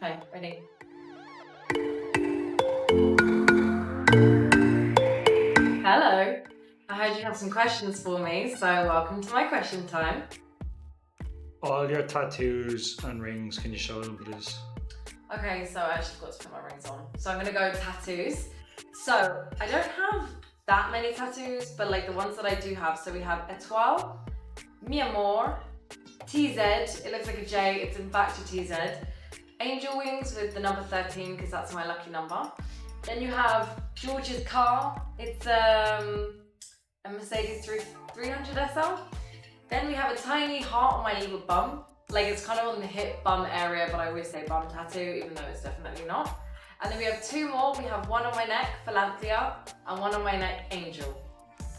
Okay, ready? Hello. I heard you have some questions for me, so welcome to my question time. All your tattoos and rings, can you show them, please? Okay, so I actually forgot to put my rings on. So I'm gonna go with tattoos. So I don't have that many tattoos, but like the ones that I do have. So we have Etoile, Mi Amor, TZ, it looks like a J, it's in fact a TZ. Angel wings with the number 13 because that's my lucky number. Then you have George's car, it's a Mercedes 300 SL. Then we have a tiny heart on my little bum. Like it's kind of on the hip bum area, but I always say bum tattoo, even though it's definitely not. And then we have two more. We have one on my neck, Philanthia, and one on my neck, Angel.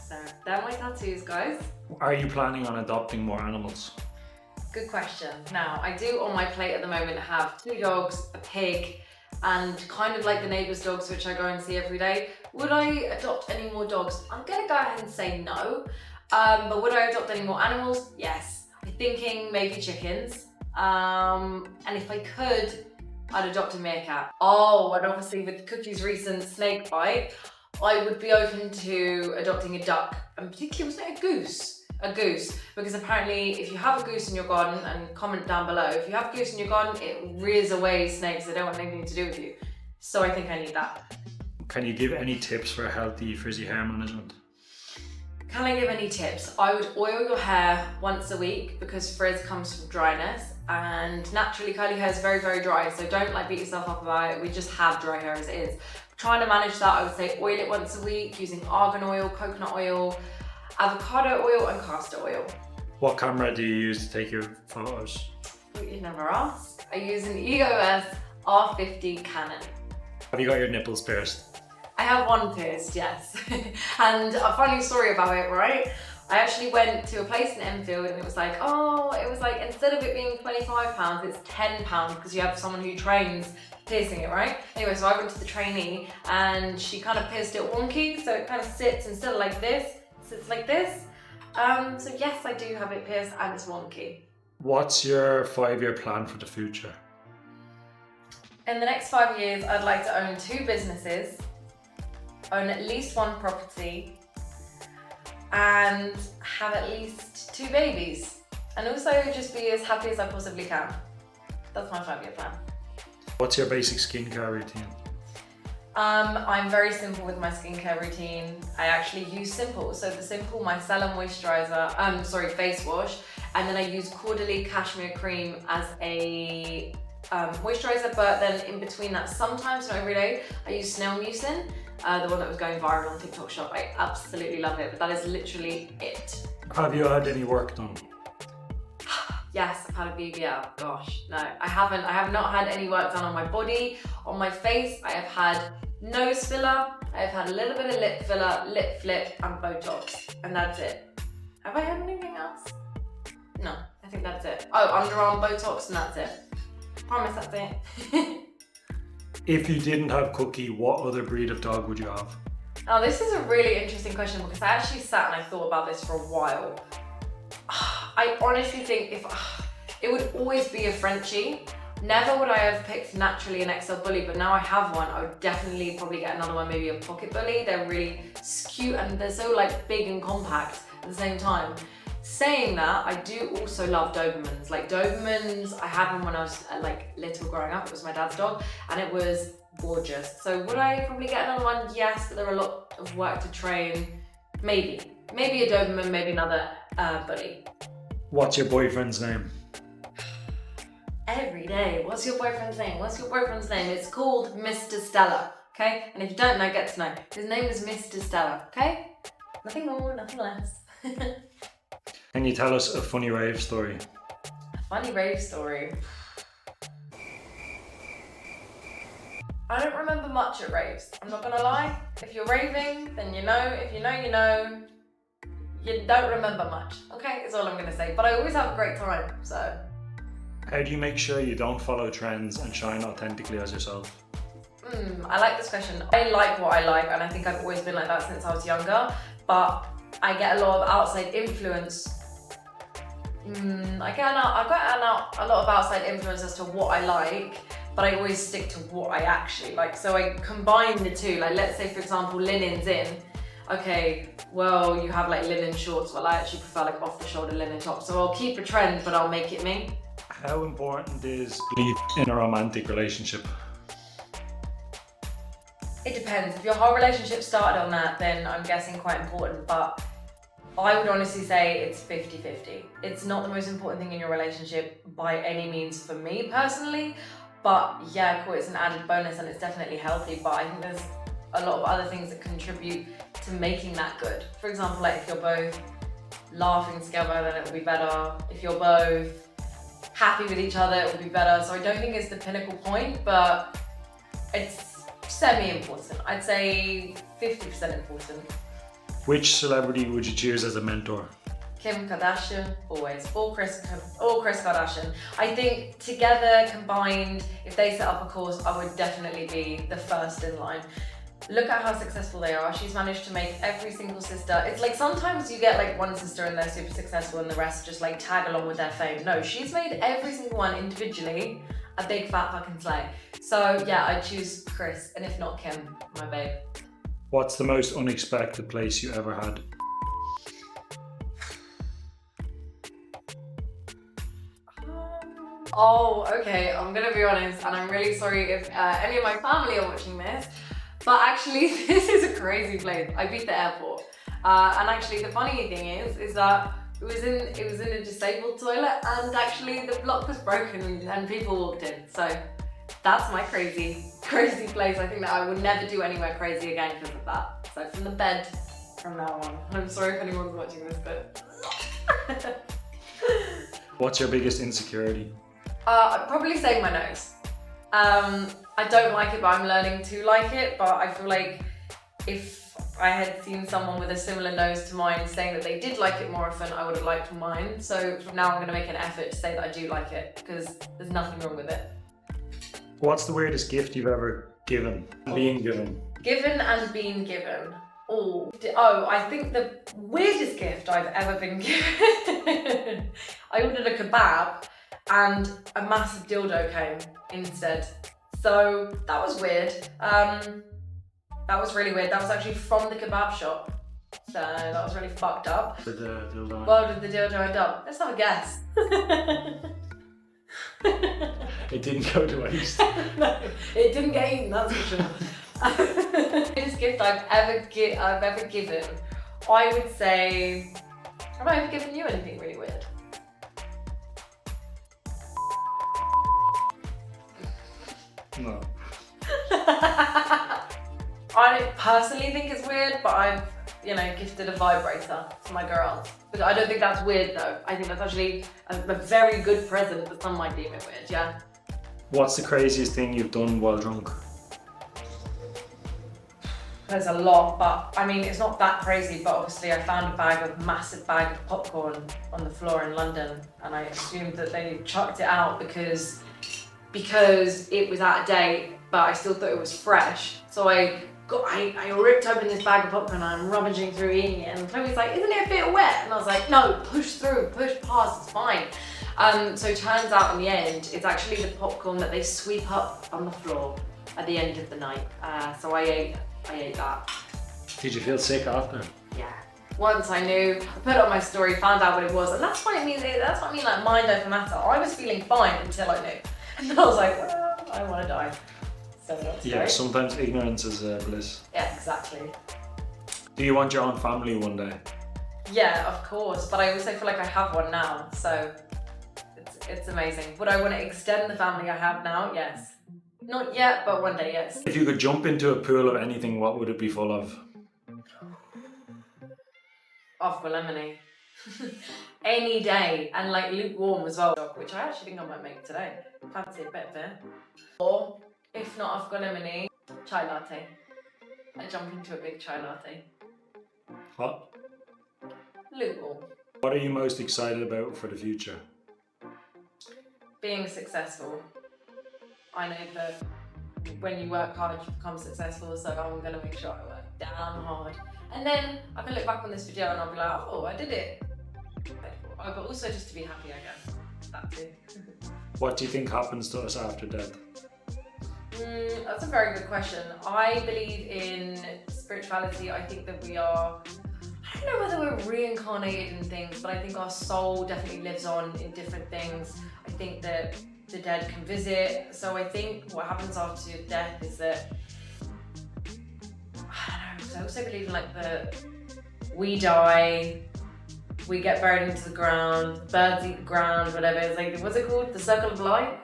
So they're my tattoos, guys. Are you planning on adopting more animals? Good question. Now, I do on my plate at the moment have 2 dogs, a pig, and kind of like the neighbour's dogs, which I go and see every day. Would I adopt any more dogs? I'm gonna go ahead and say no. But would I adopt any more animals? Yes. I'm thinking maybe chickens. And if I could, I'd adopt a meerkat. Oh, and obviously with Cookie's recent snake bite, I would be open to adopting a duck, and particularly was it a goose? A goose, because apparently if you have a goose in your garden, and comment down below, if you have a goose in your garden, it rears away snakes that don't want anything to do with you. So I think I need that. Can you give any tips for healthy frizzy hair management? Can I give any tips? I would oil your hair once a week because frizz comes from dryness, and naturally curly hair is very, very dry, so don't like beat yourself up about it. We just have dry hair as it is. Trying to manage that, I would say oil it once a week using argan oil, coconut oil, avocado oil and castor oil. What camera do you use to take your photos? You never asked. I use an EOS R50 Canon. Have you got your nipples pierced? I have one pierced, yes. And a funny story about it, right? I actually went to a place in Enfield and it was like, instead of it being £25, it's £10 because you have someone who trains piercing it, right? Anyway, so I went to the trainee and she kind of pierced it wonky, so it kind of sits instead of like this, sits like this. So yes, I do have it pierced and it's wonky. What's your 5-year plan for the future? In the next 5 years, I'd like to own 2 businesses, own at least 1 property, and have at least 2 babies. And also just be as happy as I possibly can. That's my 5-year plan. What's your basic skincare routine? I'm very simple with my skincare routine. I actually use Simple. So the Simple micellar moisturizer, face wash, and then I use Caudalie Cashmere Cream as a moisturizer, but then in between that, sometimes, not every day, I use Snail Mucin, the one that was going viral on TikTok Shop. I absolutely love it, but that is literally it. Have you had any work done? Yes, I've had a BBL. Gosh, no, I haven't. I have not had any work done on my body, on my face. I have had nose filler, I have had a little bit of lip filler, lip flip, and Botox, and that's it. Have I had anything else? No, I think that's it. Oh, underarm Botox, and that's it. Promise that's it. If you didn't have Cookie, what other breed of dog would you have? Now, this is a really interesting question because I actually sat and I thought about this for a while. I honestly think it would always be a Frenchie. Never would I have picked naturally an XL bully, but now I have one, I would definitely probably get another one, maybe a pocket bully. They're really cute and they're so like big and compact at the same time. Saying that, I do also love Dobermans. Like Dobermans, I had one when I was like little growing up. It was my dad's dog and it was gorgeous. So would I probably get another one? Yes, but there are a lot of work to train. Maybe a Doberman, maybe another bully. What's your boyfriend's name? Every day. What's your boyfriend's name? What's your boyfriend's name? It's called Mr. Stella, okay? And if you don't know, get to know. His name is Mr. Stella, okay? Nothing more, nothing less. Can you tell us a funny rave story? A funny rave story. I don't remember much at raves. I'm not gonna lie. If you're raving, then you know. If you know, you know. You don't remember much, okay? Is all I'm gonna say. But I always have a great time, so. How do you make sure you don't follow trends and shine authentically as yourself? I like this question. I like what I like, and I think I've always been like that since I was younger, but I get a lot of outside influence. I get a lot of outside influence as to what I like, but I always stick to what I actually like. So I combine the two. Like let's say for example, linen's in. Okay, well you have like linen shorts. Well, I actually prefer like off the shoulder linen tops. So I'll keep a trend, but I'll make it me. How important is belief in a romantic relationship? It depends. If your whole relationship started on that, then I'm guessing quite important, but I would honestly say it's 50-50. It's not the most important thing in your relationship by any means for me personally, but yeah, cool, it's an added bonus and it's definitely healthy, but I think there's a lot of other things that contribute to making that good. For example, like if you're both laughing together, then it will be better. If you're both happy with each other, it will be better. So I don't think it's the pinnacle point, but it's semi-important. I'd say 50% important. Which celebrity would you choose as a mentor? Kim Kardashian, always. Or Kris Kardashian. I think together, combined, if they set up a course, I would definitely be the first in line. Look at how successful they are. She's managed to make every single sister. It's like sometimes you get like one sister and they're super successful and the rest just like tag along with their fame. No, she's made every single one individually a big fat fucking slay. So yeah, I'd choose Kris, and if not Kim, my babe. What's the most unexpected place you ever had? Oh, okay, I'm gonna be honest, and I'm really sorry if any of my family are watching this, but actually this is a crazy place. Ibiza airport. And actually the funny thing is that it was in a disabled toilet, and actually the block was broken and people walked in. So that's my crazy place. I think that I would never do anywhere crazy again because of that. So from the bed from now on. I'm sorry if anyone's watching this, but. What's your biggest insecurity? I'd probably say my nose. I don't like it, but I'm learning to like it. But I feel like if I had seen someone with a similar nose to mine saying that they did like it more often, I would have liked mine. So from now I'm going to make an effort to say that I do like it, because there's nothing wrong with it. What's the weirdest gift you've ever given? Being given? Given and being given. Oh, I think the weirdest gift I've ever been given. I ordered a kebab and a massive dildo came instead. So that was weird. That was really weird. That was actually from the kebab shop. So that was really fucked up. Did the dildo? Well, did the dildo end up? Let's have a guess. It didn't go to waste. No, it didn't get eaten, that's for sure. The biggest gift I've ever given, I would say, have I ever given you anything really weird? No. I don't personally think it's weird, but I've, gifted a vibrator to my girls. But I don't think that's weird though. I think that's actually a very good present, but some might deem it weird, yeah. What's the craziest thing you've done while drunk? There's a lot, but I mean, it's not that crazy, but obviously I found a massive bag of popcorn on the floor in London, and I assumed that they chucked it out because it was out of date, but I still thought it was fresh. So I ripped open this bag of popcorn and I'm rummaging through eating it, and Chloe's like, isn't it a bit wet? And I was like, no, push through, push past, it's fine. So it turns out in the end, it's actually the popcorn that they sweep up on the floor at the end of the night. So I ate that. Did you feel sick after? Yeah. Once I knew, I put it on my story, found out what it was, and that's what I mean, like mind over matter. I was feeling fine until I knew. And then I was like, well, I want to die. So that's yeah, great. Sometimes ignorance is bliss. Yeah, exactly. Do you want your own family one day? Yeah, of course, but I also feel like I have one now, so it's amazing. Would I want to extend the family I have now? Yes. Not yet, but one day, yes. If you could jump into a pool of anything, what would it be full of? Aqua lemonade. Any day, and like lukewarm as well, which I actually think I might make today. Fancy a bit of it. Or, if not aqua lemonade, chai latte. I jump into a big chai latte. What? Lukewarm. What are you most excited about for the future? Being successful. I know that when you work hard, you become successful, so I'm gonna make sure I work damn hard. And then I can look back on this video and I'll be like, oh, I did it. But also just to be happy, I guess. That too. What do you think happens to us after death? That's a very good question. I believe in spirituality. I think that we are, I don't know whether we're reincarnated in things, but I think our soul definitely lives on in different things. I think that the dead can visit. So I think what happens after your death is that, I don't know, 'cause I also believe in like we die, we get buried into the ground, birds eat the ground, whatever. It's like, what's it called? The circle of life?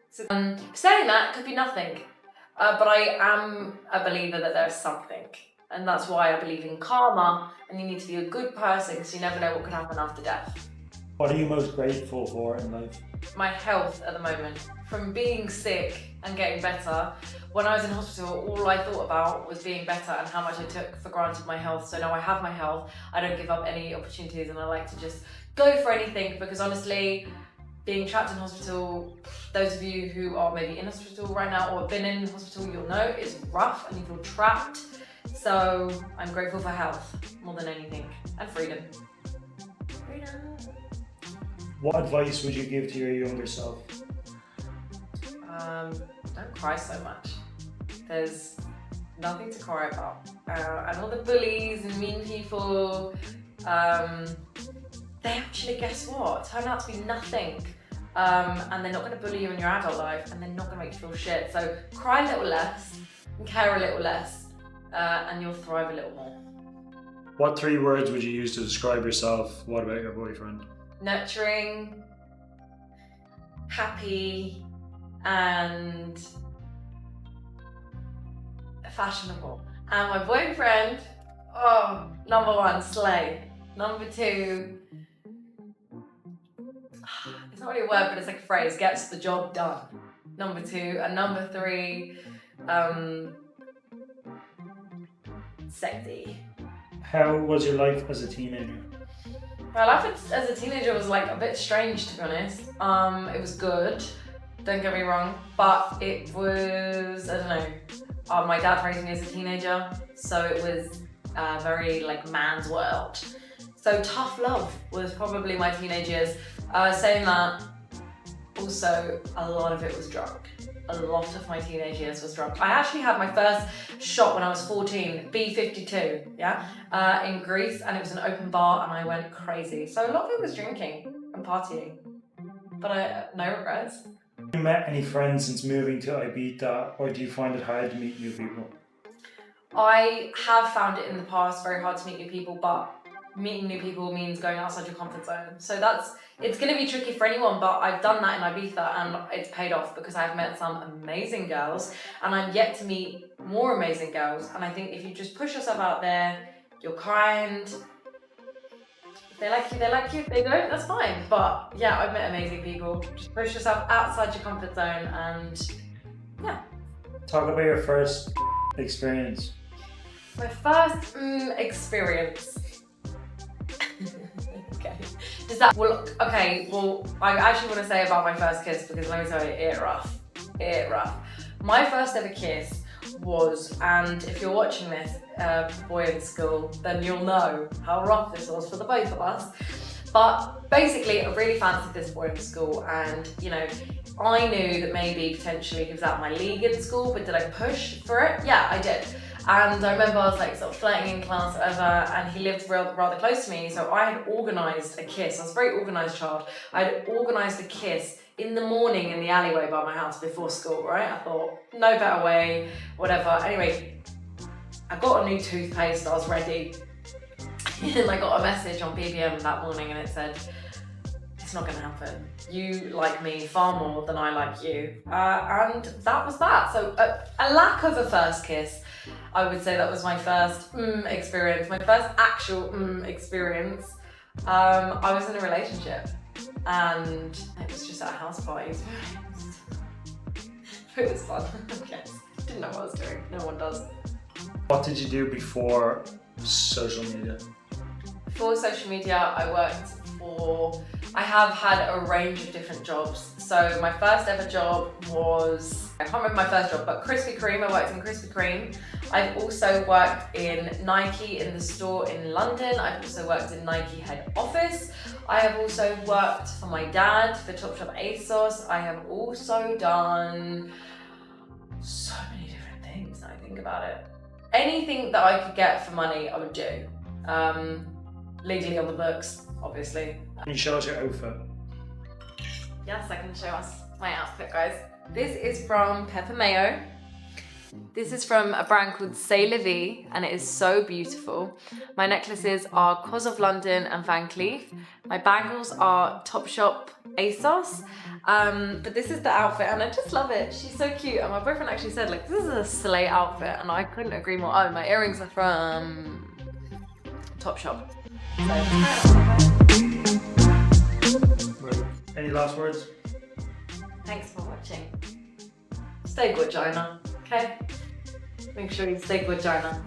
So, saying that could be nothing, but I am a believer that there's something. And that's why I believe in karma, and you need to be a good person because you never know what could happen after death. What are you most grateful for in life? My health at the moment. From being sick and getting better, when I was in hospital, all I thought about was being better and how much I took for granted my health. So now I have my health, I don't give up any opportunities, and I like to just go for anything, because honestly, being trapped in hospital, those of you who are maybe in hospital right now or have been in hospital, you'll know it's rough and you feel trapped. So I'm grateful for health more than anything, and freedom. Freedom. What advice would you give to your younger self? Don't cry so much. There's nothing to cry about. And all the bullies and mean people, they actually, guess what? Turn out to be nothing. And they're not going to bully you in your adult life, and they're not going to make you feel shit. So cry a little less and care a little less, and you'll thrive a little more. What 3 words would you use to describe yourself? What about your boyfriend? Nurturing, happy, and fashionable. And my boyfriend, oh, number 1, slay. Number 2, it's not really a word, but it's like a phrase, gets the job done. Number 2, and number 3, sexy. How was your life as a teenager? My life as a teenager was like a bit strange, to be honest. It was good, don't get me wrong, but it was, I don't know. My dad raised me as a teenager, so it was very like man's world. So tough love was probably my teenage years. Saying that, also a lot of it was drunk. A lot of my teenage years was drunk. I actually had my first shot when I was 14, B52, yeah, in Greece, and it was an open bar, and I went crazy. So a lot of it was drinking and partying, but no regrets. Have you met any friends since moving to Ibiza, or do you find it hard to meet new people? I have found it in the past very hard to meet new people, but meeting new people means going outside your comfort zone. So it's going to be tricky for anyone, but I've done that in Ibiza and it's paid off, because I've met some amazing girls and I'm yet to meet more amazing girls. And I think if you just push yourself out there, you're kind, if they like you, they like you. If they don't, that's fine. But yeah, I've met amazing people. Just push yourself outside your comfort zone, and yeah. Talk about your first experience. My first experience. Okay. Does that, well, I actually want to say about my first kiss, because let me tell you, it rough. My first ever kiss was, and if you're watching this, boy in school, then you'll know how rough this was for the both of us. But basically, I really fancied this boy in school, and you know, I knew that maybe potentially he was out of my league in school, but did I push for it? Yeah, I did. And I remember I was like sort of flirting in class or whatever, and he lived rather close to me, so I had organised a kiss. I was a very organised child. I had organised a kiss in the morning in the alleyway by my house before school, right? I thought, no better way, whatever. Anyway, I got a new toothpaste, I was ready. And I got a message on BBM that morning and it said, it's not gonna happen. You like me far more than I like you. And that was that. So a lack of a first kiss. I would say that was my first experience, my first actual experience. I was in a relationship and it was just at a house party. It was fun, I guess. Didn't know what I was doing, no one does. What did you do before social media? Before social media, I have had a range of different jobs. So my first ever job was, I can't remember my first job, but Krispy Kreme, I worked in Krispy Kreme. I've also worked in Nike in the store in London. I've also worked in Nike head office. I have also worked for my dad for Topshop ASOS. I have also done So many different things now I think about it. Anything that I could get for money, I would do. Legally on the books, obviously. Can you show us your outfit? Yes, I can show us my outfit, guys. This is from Pepper Mayo. This is from a brand called C'est La Vie, and it is so beautiful. My necklaces are Cos of London and Van Cleef. My bangles are Topshop ASOS. But this is the outfit, and I just love it. She's so cute, and my boyfriend actually said, like, this is a slay outfit, and I couldn't agree more. Oh, my earrings are from Topshop. Any last words? Thanks for watching. Stay Gorgina, okay? Make sure you stay Gorgina.